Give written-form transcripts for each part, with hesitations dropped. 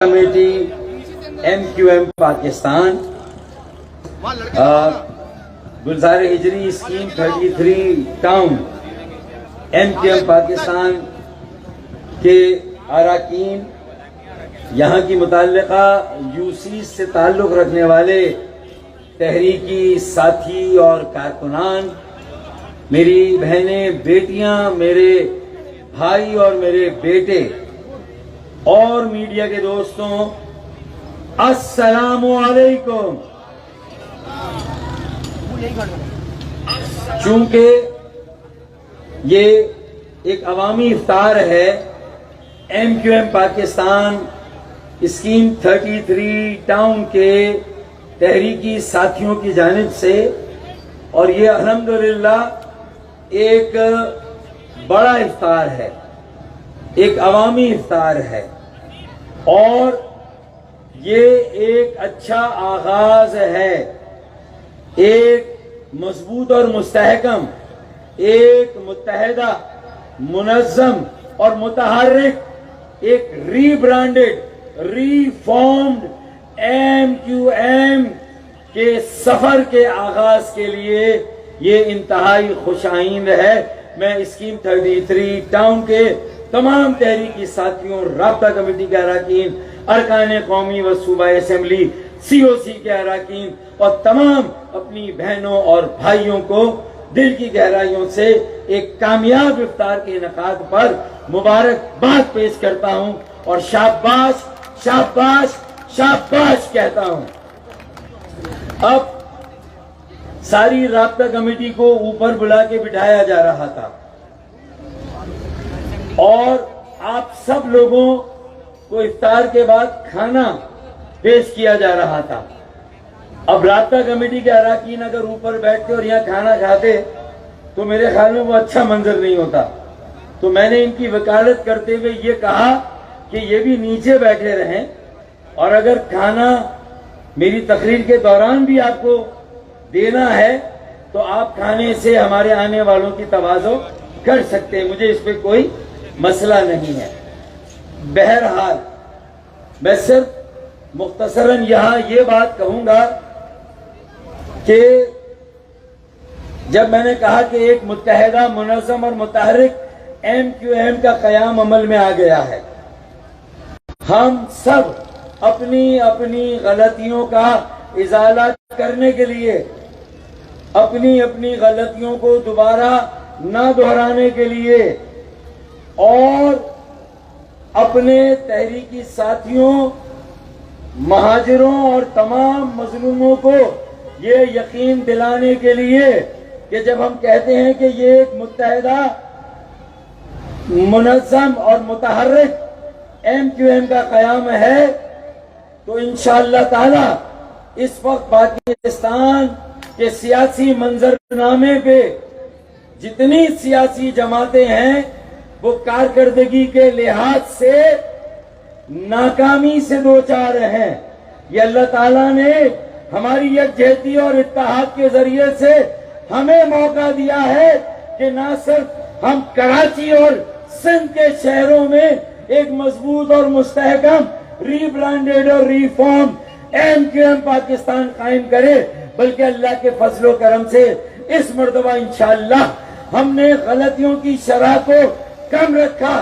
Committee MQM Pakistan گلزار ہجری scheme 33 town MQM Pakistan کے اراکین، یہاں کی متعلقہ UC سے تعلق رکھنے والے تحریکی ساتھی اور کارکنان، میری بہنیں، بیٹیاں، میرے بھائی اور میرے بیٹے اور میڈیا کے دوستوں، السلام علیکم۔ چونکہ یہ ایک عوامی افطار ہے MQM پاکستان اسکیم 33 ٹاؤن کے تحریکی ساتھیوں کی جانب سے، اور یہ الحمدللہ ایک بڑا افطار ہے، ایک عوامی افطار ہے، اور یہ ایک اچھا آغاز ہے، ایک مضبوط اور مستحکم، ایک متحدہ، منظم اور متحرک، ایک ری برانڈڈ، ری فارمڈ MQM کے سفر کے آغاز کے لیے یہ انتہائی خوش آئند ہے۔ میں اسکیم 33 ٹاؤن کے تمام تحریکی ساتھیوں، رابطہ کمیٹی کے اراکین، ارکان قومی و صوبائی اسمبلی، COC کے اراکین اور تمام اپنی بہنوں اور بھائیوں کو دل کی گہرائیوں سے ایک کامیاب افطار کے انعقاد پر مبارکباد پیش کرتا ہوں اور شاباش شاباش شاباش کہتا ہوں۔ اب ساری رابطہ کمیٹی کو اوپر بلا کے بٹھایا جا رہا تھا اور آپ سب لوگوں کو افطار کے بعد کھانا پیش کیا جا رہا تھا۔ اب رابطہ کمیٹی کے اراکین اگر اوپر بیٹھتے اور یہاں کھانا کھاتے تو میرے خیال میں وہ اچھا منظر نہیں ہوتا، تو میں نے ان کی وکالت کرتے ہوئے یہ کہا کہ یہ بھی نیچے بیٹھے رہیں، اور اگر کھانا میری تقریر کے دوران بھی آپ کو دینا ہے تو آپ کھانے سے ہمارے آنے والوں کی تواضع کر سکتے ہیں، مجھے اس پہ کوئی مسئلہ نہیں ہے۔ بہرحال میں صرف مختصراً یہاں یہ بات کہوں گا کہ جب میں نے کہا کہ ایک متحدہ، منظم اور متحرک MQM کا قیام عمل میں آ گیا ہے، ہم سب اپنی اپنی غلطیوں کا ازالہ کرنے کے لیے، اپنی اپنی غلطیوں کو دوبارہ نہ دہرانے کے لیے، اور اپنے تحریکی ساتھیوں، مہاجروں اور تمام مظلوموں کو یہ یقین دلانے کے لیے کہ جب ہم کہتے ہیں کہ یہ ایک متحدہ، منظم اور متحرک MQM کا قیام ہے، تو انشاءاللہ تعالی اس وقت پاکستان کے سیاسی منظرنامے پہ جتنی سیاسی جماعتیں ہیں وہ کارکردگی کے لحاظ سے ناکامی سے دوچار ہیں۔ یہ اللہ تعالیٰ نے ہماری یکجہتی اور اتحاد کے ذریعے سے ہمیں موقع دیا ہے کہ نہ صرف ہم کراچی اور سندھ کے شہروں میں ایک مضبوط اور مستحکم، ری برانڈڈ اور ری فارم MQM پاکستان قائم کرے، بلکہ اللہ کے فضل و کرم سے اس مرتبہ انشاءاللہ ہم نے غلطیوں کی شرح کو کم رکھا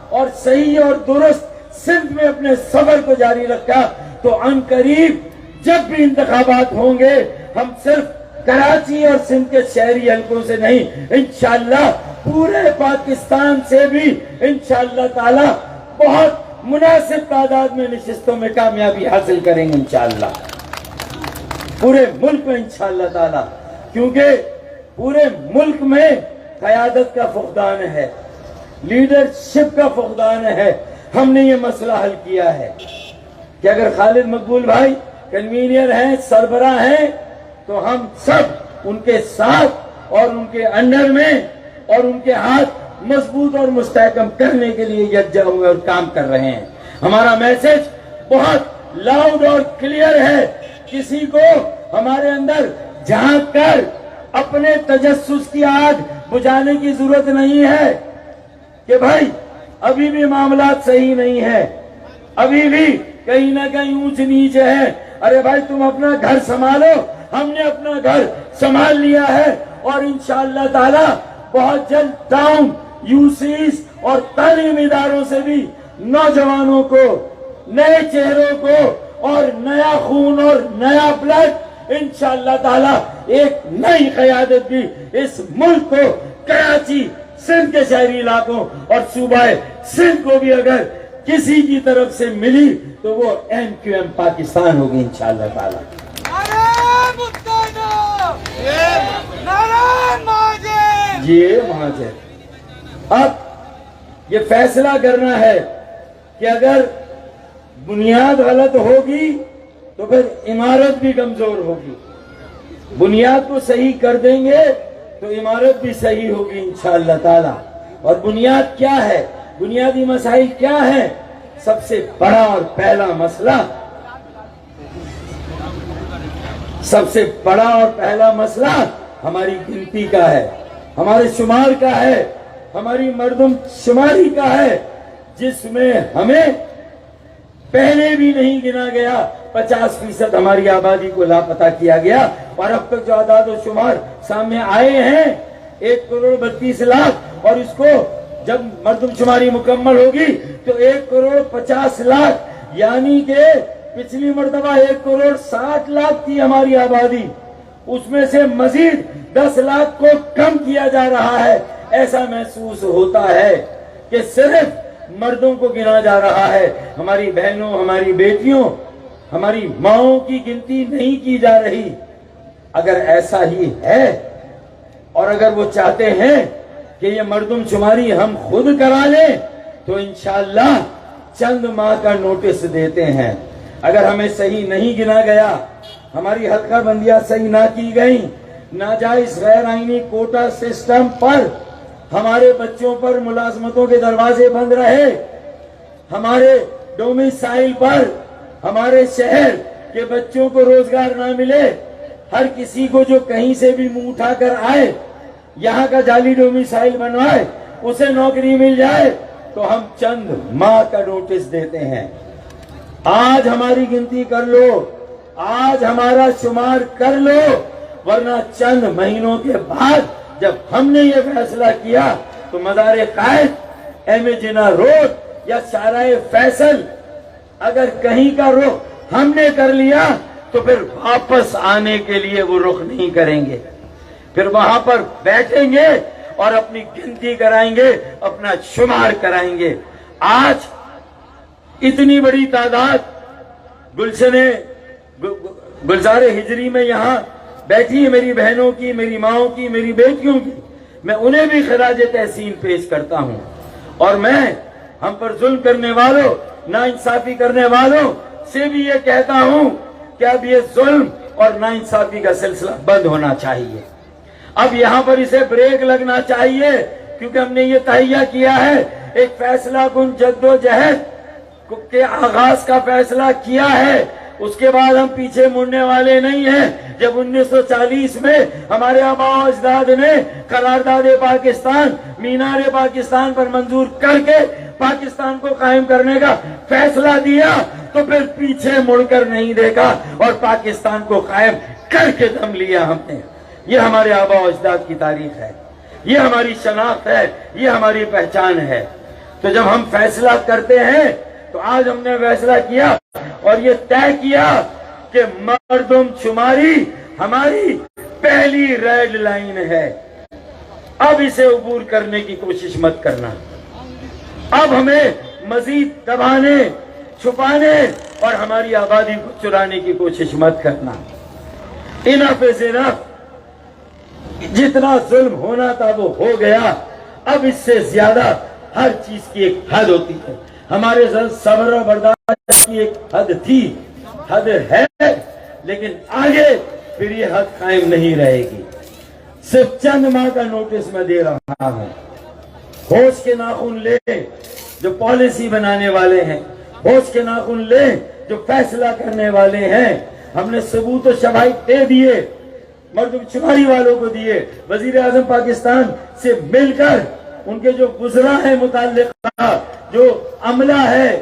اور صحیح اور درست سندھ میں اپنے سفر کو جاری رکھا، تو عن قریب جب بھی انتخابات ہوں گے ہم صرف کراچی اور سندھ کے شہری حلقوں سے نہیں، انشاءاللہ پورے پاکستان سے بھی انشاءاللہ تعالی بہت مناسب تعداد میں نشستوں میں کامیابی حاصل کریں گے انشاءاللہ، پورے ملک میں انشاءاللہ تعالی، کیونکہ پورے ملک میں قیادت کا فقدان ہے، لیڈرشپ کا فقدان ہے۔ ہم نے یہ مسئلہ حل کیا ہے کہ اگر خالد مقبول بھائی کنوینئر ہیں، سربراہ ہیں، تو ہم سب ان کے ساتھ اور ان کے انڈر میں اور ان کے ہاتھ مضبوط اور مستحکم کرنے کے لیے یکجا ہوئے اور کام کر رہے ہیں۔ ہمارا میسج بہت لاؤڈ اور کلیئر ہے، کسی کو ہمارے اندر جھانک کر اپنے تجسس کی آگ بجھانے کی ضرورت نہیں ہے کہ بھائی ابھی بھی معاملات صحیح نہیں ہے، ابھی بھی کہیں نہ کہیں اونچ نیچ ہے. ارے بھائی تم اپنا گھر سنبھالو, ہم نے اپنا گھر سنبھال لیا ہے اور انشاءاللہ تعالی بہت جلد ٹاؤن, یوسیز اور تعلیمی اداروں سے بھی نوجوانوں کو, نئے چہروں کو اور نیا خون اور نیا بلڈ انشاءاللہ تعالی ایک نئی قیادت بھی اس ملک کو, کراچی, سندھ کے شہری علاقوں اور صوبہ سندھ کو بھی اگر کسی کی طرف سے ملی تو وہ MQM پاکستان ہوگی انشاءاللہ تعالی. یہ مہاجر اب یہ فیصلہ کرنا ہے کہ اگر بنیاد غلط ہوگی تو پھر عمارت بھی کمزور ہوگی. بنیاد کو صحیح کر دیں گے تو عمارت بھی صحیح ہوگی انشاءاللہ تعالی. اور بنیاد کیا ہے, بنیادی مسائل کیا ہیں؟ سب سے بڑا اور پہلا مسئلہ, سب سے بڑا اور پہلا مسئلہ ہماری گنتی کا ہے, ہمارے شمار کا ہے, ہماری مردم شماری کا ہے, جس میں ہمیں پہلے بھی نہیں گنا گیا. 50% ہماری آبادی کو لاپتہ کیا گیا اور اب تک جو اعداد و شمار سامنے آئے ہیں 1,32,00,000 اور اس کو جب مردم شماری مکمل ہوگی تو 1,50,00,000 یعنی کہ پچھلی مرتبہ 1,60,00,000 تھی ہماری آبادی, اس میں سے مزید 10 لاکھ کو کم کیا جا رہا ہے. ایسا محسوس ہوتا ہے کہ صرف مردوں کو گنا جا رہا ہے, ہماری بہنوں, ہماری بیٹیوں, ہماری ماؤں کی گنتی نہیں کی جا رہی. اگر ایسا ہی ہے اور اگر وہ چاہتے ہیں کہ یہ مردم شماری ہم خود کرا لیں تو انشاءاللہ چند ماہ کا نوٹس دیتے ہیں. اگر ہمیں صحیح نہیں گنا گیا, ہماری حلقہ بندیاں صحیح نہ کی گئیں, ناجائز غیر آئینی کوٹا سسٹم پر ہمارے بچوں پر ملازمتوں کے دروازے بند رہے, ہمارے ڈومیسائل پر ہمارے شہر کے بچوں کو روزگار نہ ملے, ہر کسی کو جو کہیں سے بھی منہ اٹھا کر آئے یہاں کا جعلی ڈومیسائل بنوائے اسے نوکری مل جائے, تو ہم چند ماہ کا نوٹس دیتے ہیں. آج ہماری گنتی کر لو, آج ہمارا شمار کر لو, ورنہ چند مہینوں کے بعد جب ہم نے یہ فیصلہ کیا تو مزار قائد, ایم جناح روڈ یا شارع فیصل اگر کہیں کا رخ ہم نے کر لیا تو پھر واپس آنے کے لیے وہ رخ نہیں کریں گے, پھر وہاں پر بیٹھیں گے اور اپنی گنتی کرائیں گے, اپنا شمار کرائیں گے. آج اتنی بڑی تعداد گلزار ہجری میں یہاں بیٹھی ہے, میری بہنوں کی, میری ماؤں کی, میری بیٹیوں کی, میں انہیں بھی خراج تحسین پیش کرتا ہوں. اور میں ہم پر ظلم کرنے والوں, ناانصافی کرنے والوں سے بھی یہ کہتا ہوں کہ اب یہ ظلم اور ناانصافی کا سلسلہ بند ہونا چاہیے. اب یہاں پر اسے بریک لگنا چاہیے, کیونکہ ہم نے یہ تہیہ کیا ہے, ایک فیصلہ کن جدوجہد کے آغاز کا فیصلہ کیا ہے, اس کے بعد ہم پیچھے مڑنے والے نہیں ہیں. جب 1940 میں ہمارے آباء و اجداد نے قرارداد پاکستان, مینار پاکستان پر منظور کر کے پاکستان کو قائم کرنے کا فیصلہ دیا تو پھر پیچھے مڑ کر نہیں دیکھا اور پاکستان کو قائم کر کے دم لیا ہم نے. یہ ہمارے آباء و اجداد کی تاریخ ہے, یہ ہماری شناخت ہے, یہ ہماری پہچان ہے. تو جب ہم فیصلہ کرتے ہیں تو آج ہم نے فیصلہ کیا اور یہ طے کیا کہ مردم شماری ہماری پہلی ریڈ لائن ہے. اب اسے عبور کرنے کی کوشش مت کرنا, اب ہمیں مزید دبانے, چھپانے اور ہماری آبادی کو چرانے کی کوشش مت کرنا. انف از انف, جتنا ظلم ہونا تھا وہ ہو گیا, اب اس سے زیادہ ہر چیز کی ایک حد ہوتی ہے. ہمارے صبر و برداشت کی ایک حد تھی, حد ہے, لیکن آگے پھر یہ حد قائم نہیں رہے گی. صرف چند ماہ کا نوٹس میں دے رہا ہوں. ہوش کے ناخن لے جو پالیسی بنانے والے ہیں, ہوش کے ناخن لے جو فیصلہ کرنے والے ہیں. ہم نے ثبوت و شواہد دے دیے, مردم شماری والوں کو دیے, وزیر اعظم پاکستان سے مل کر ان کے جو گزرا ہے متعلقہ جو عملہ ہے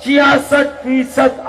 66%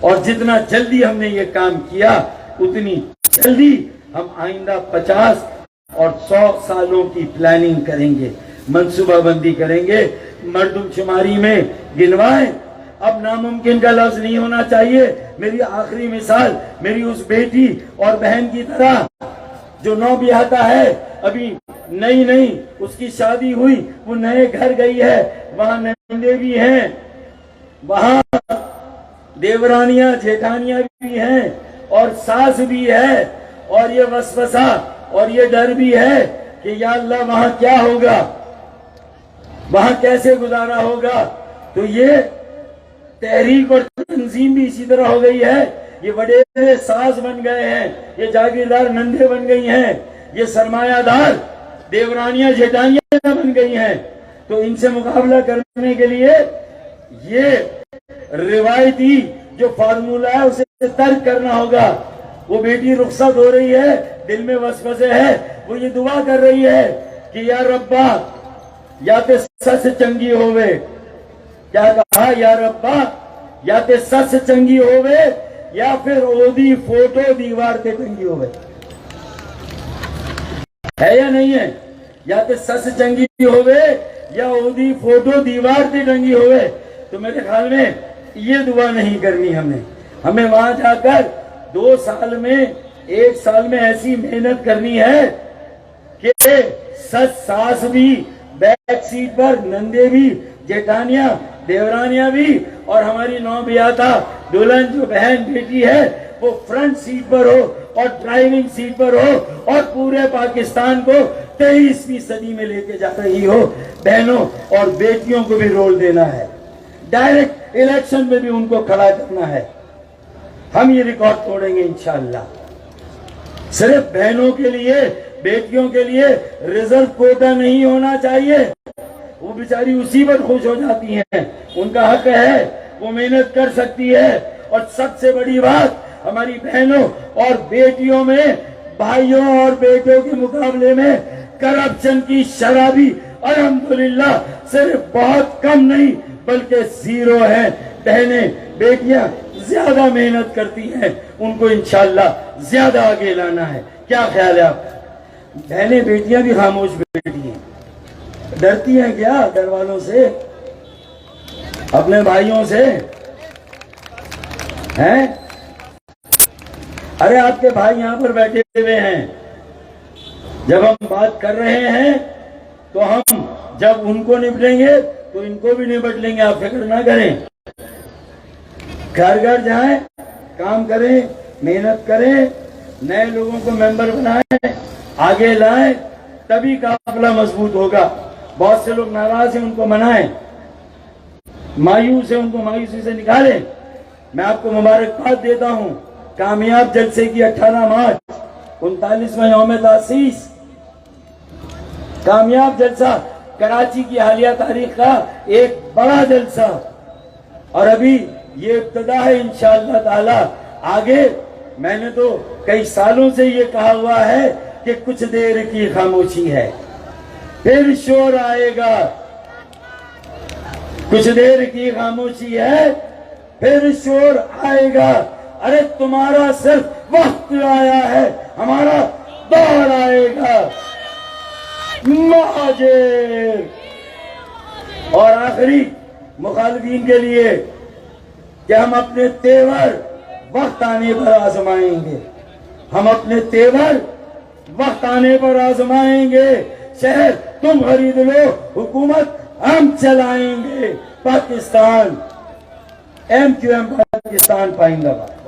اور جتنا جلدی ہم نے یہ کام کیا اتنی جلدی ہم آئندہ 50 اور 100 سالوں کی پلاننگ کریں گے، منصوبہ بندی کریں گے، مردم شماری میں گنوائیں۔ اب ناممکن کا لفظ نہیں ہونا چاہیے۔ میری آخری مثال میری اس بیٹی اور بہن کی طرح جو نو بیاہتا ہے، ابھی نئی اس کی شادی ہوئی، وہ نئے گھر گئی ہے، وہاں نندے بھی ہیں، وہاں دیورانیاں جیٹھانیاں بھی ہیں اور ساس بھی ہے، اور یہ وسوسہ اور یہ ڈر بھی ہے کہ یا اللہ وہاں کیا ہوگا، وہاں کیسے گزارا ہوگا۔ تو یہ تحریک اور تنظیم بھی اسی طرح ہو گئی ہے، یہ وڈیرے ساز بن گئے ہیں، یہ جاگیردار نندے بن گئی ہیں، یہ سرمایہ دار دیورانیاں جیٹانیاں بن گئی ہیں۔ تو ان سے مقابلہ کرنے کے لیے یہ روایتی جو فارمولہ ہے اسے ترک کرنا ہوگا۔ وہ بیٹی رخصت ہو رہی ہے، دل میں وسوسے ہے، وہ یہ دعا کر رہی ہے کہ یا ربا یا تے سس چنگی ہوئے، کیا کہا؟ یا ربا یا تے سس چنگی ہوئے یا پھر اودی فوٹو دیوار تے ٹنگی ہوئے، ہے یا نہیں ہے؟ یا تے سس چنگی ہوئے یا اودی فوٹو دیوار تے ٹنگی ہوئے۔ تو میرے خیال میں یہ دعا نہیں کرنی ہمیں وہاں جا کر 2 سال میں 1 سال میں ایسی محنت کرنی ہے کہ سس ساس بھی بیک سیٹ پر، نندے بھی، جیٹانیاں دیورانیاں بھی، اور ہماری نو بیاہتا دلہن جو بہن بیٹی ہے وہ فرنٹ سیٹ پر ہو اور ڈرائیونگ سیٹ پر ہو، اور پورے پاکستان کو 23ویں صدی میں لے کے جا رہی ہو۔ بہنوں اور بیٹیوں کو بھی رول دینا ہے، ڈائریکٹ الیکشن میں بھی ان کو کھڑا کرنا ہے۔ ہم یہ ریکارڈ توڑیں گے انشاءاللہ۔ صرف بہنوں کے لیے، بیٹیوں کے لیے ریزرو کوٹا نہیں ہونا چاہیے، وہ بیچاری اسی پر خوش ہو جاتی ہیں، ان کا حق ہے، وہ محنت کر سکتی ہے۔ اور سب سے بڑی بات، ہماری بہنوں اور بیٹیوں میں بھائیوں اور بیٹوں کے مقابلے میں کرپشن کی شرح بھی الحمدللہ صرف بہت کم نہیں بلکہ 0 ہے۔ بہنیں بیٹیاں زیادہ محنت کرتی ہیں، ان کو انشاءاللہ زیادہ آگے لانا ہے۔ کیا خیال ہے آپ؟ بہنیں بیٹیاں بھی خاموش بیٹھی ہیں، ڈرتی ہیں کیا گھر والوں سے، اپنے بھائیوں سے؟ ہیں؟ ارے آپ کے بھائی یہاں پر بیٹھے ہوئے ہیں، جب ہم بات کر رہے ہیں تو ہم جب ان کو نپٹیں گے تو ان کو بھی نپٹ لیں گے، آپ فکر نہ کریں۔ گھر گھر جائیں، کام کریں، محنت کریں، نئے لوگوں کو ممبر بنائیں، آگے لائیں، تبھی قافلہ مضبوط ہوگا۔ بہت سے لوگ ناراض ہیں، ان کو منائیں، مایوس ہیں ان کو مایوسی سے نکالیں۔ میں آپ کو مبارکباد دیتا ہوں، کامیاب جلسے کی 18 مارچ 39واں یوم تاسیس، کامیاب جلسہ، کراچی کی حالیہ تاریخ کا ایک بڑا جلسہ، اور ابھی یہ ابتدا ہے انشاءاللہ تعالی۔ آگے میں نے تو کئی سالوں سے یہ کہا ہوا ہے کہ کچھ دیر کی خاموشی ہے، پھر شور آئے گا۔ کچھ دیر کی خاموشی ہے، پھر شور آئے گا۔ ارے تمہارا صرف وقت آیا ہے، ہمارا دور آئے گا۔ مہاجر۔ اور آخری مخالفین کے لیے کہ ہم اپنے تیور وقت آنے پر آزمائیں گے، ہم اپنے تیور وقت آنے پر آزمائیں گے۔ شہر تم خرید لو، حکومت ہم چلائیں گے۔ پاکستان، MQM پاکستان پائندہ باد۔